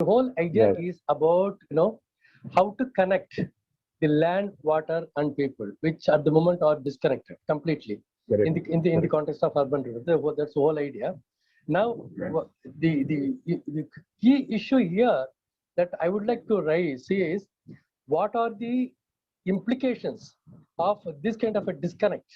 whole idea is about, how to connect the land, water, and people, which at the moment are disconnected completely in the context of urban renewal. That's the whole idea. Now, the key issue here that I would like to raise is what are the implications of this kind of a disconnect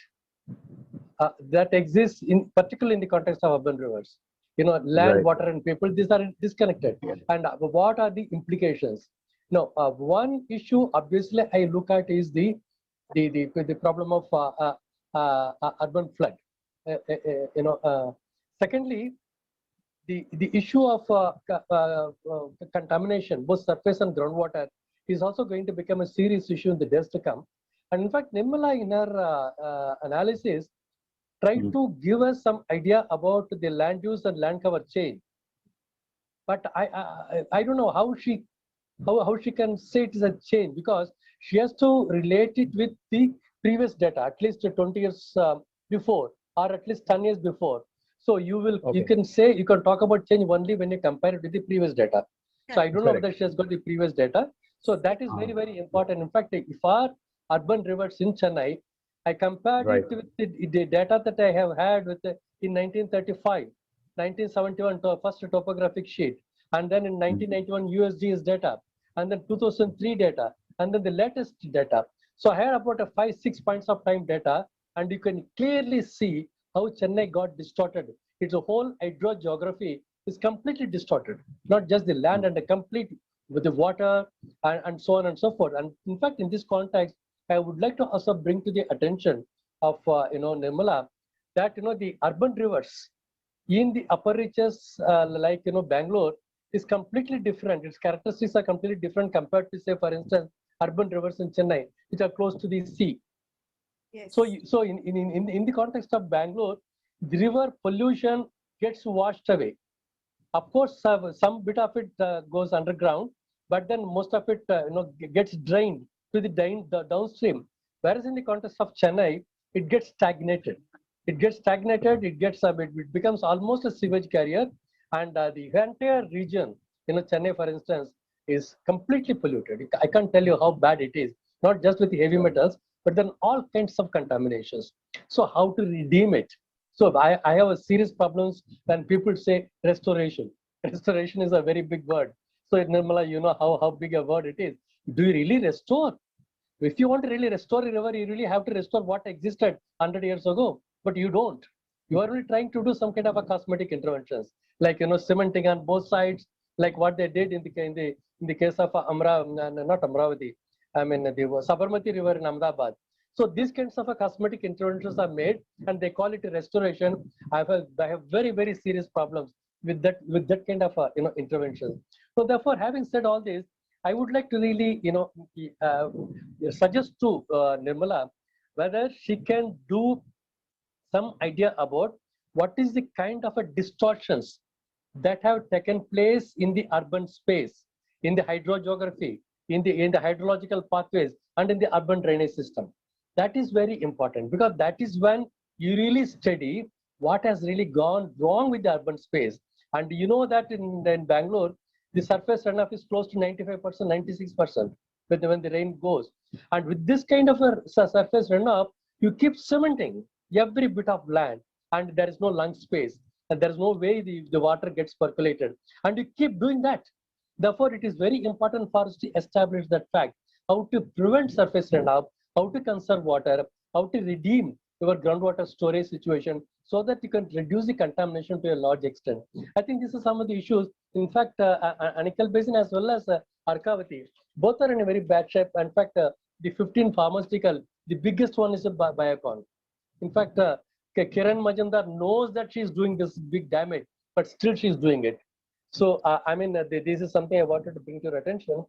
that exists in particularly in the context of urban rivers. Land, water, and people, these are disconnected. And what are the implications? Now, one issue obviously I look at is the problem of urban flood. Secondly, the issue of contamination, both surface and groundwater, is also going to become a serious issue in the days to come. And in fact, Nirmala, in her analysis, tried to give us some idea about the land use and land cover change. But I don't know how she can say it is a change, because she has to relate it with the previous data, at least 20 years before, or at least 10 years before. So you can talk about change only when you compare it with the previous data. So I don't know whether she has got the previous data. So that is very, very important. In fact, if our urban rivers in Chennai, I compared it with the data that I have had with in 1935, 1971 first topographic sheet, and then in 1991 USGS data, and then 2003 data, and then the latest data. So I had about 5-6 points of time data, and you can clearly see how Chennai got distorted. Its whole hydrogeography is completely distorted, not just the land and the complete with the water and so on and so forth. And in fact, in this context, I would like to also bring to the attention of Nirmala that the urban rivers in the upper reaches like Bangalore is completely different. Its characteristics are completely different compared to, say, for instance, urban rivers in Chennai, which are close to the sea. Yes. So in the context of Bangalore, the river pollution gets washed away. Of course, some bit of it goes underground, but then most of it gets drained to the downstream. Whereas in the context of Chennai, it gets stagnated. It becomes almost a sewage carrier, and the entire region, Chennai, for instance, is completely polluted. I can't tell you how bad it is, not just with the heavy metals, but then all kinds of contaminations. So how to redeem it? So I have a serious problems when people say restoration. Restoration is a very big word. So Nirmala, you know how big a word it is. Do you really restore? If you want to really restore a river, you really have to restore what existed 100 years ago. But you don't. You are really trying to do some kind of a cosmetic interventions, like cementing on both sides, like what they did in the case of not Amravati, I mean the Sabarmati River in Ahmedabad. So these kinds of cosmetic interventions are made, and they call it a restoration. I have very, very serious problems with that kind of intervention. So therefore, having said all this, I would like to really suggest to Nirmala whether she can do some idea about what is the kind of distortions that have taken place in the urban space, in the hydrogeography, in the hydrological pathways, and in the urban drainage system. That is very important, because that is when you really study what has really gone wrong with the urban space. And you know that in Bangalore, the surface runoff is close to 95%, 96% when the rain goes. And with this kind of a surface runoff, you keep cementing every bit of land, and there is no lung space, and there is no way the water gets percolated. And you keep doing that. Therefore, it is very important for us to establish that fact, how to prevent surface runoff, how to conserve water, how to redeem your groundwater storage situation so that you can reduce the contamination to a large extent. I think this is some of the issues. In fact, Anikal Basin as well as Arkavati, both are in a very bad shape. In fact, the 15 pharmaceutical, the biggest one is a Biocon. In fact, Kiran Majumdar knows that she is doing this big damage, but still she is doing it. So, I mean, this is something I wanted to bring to your attention.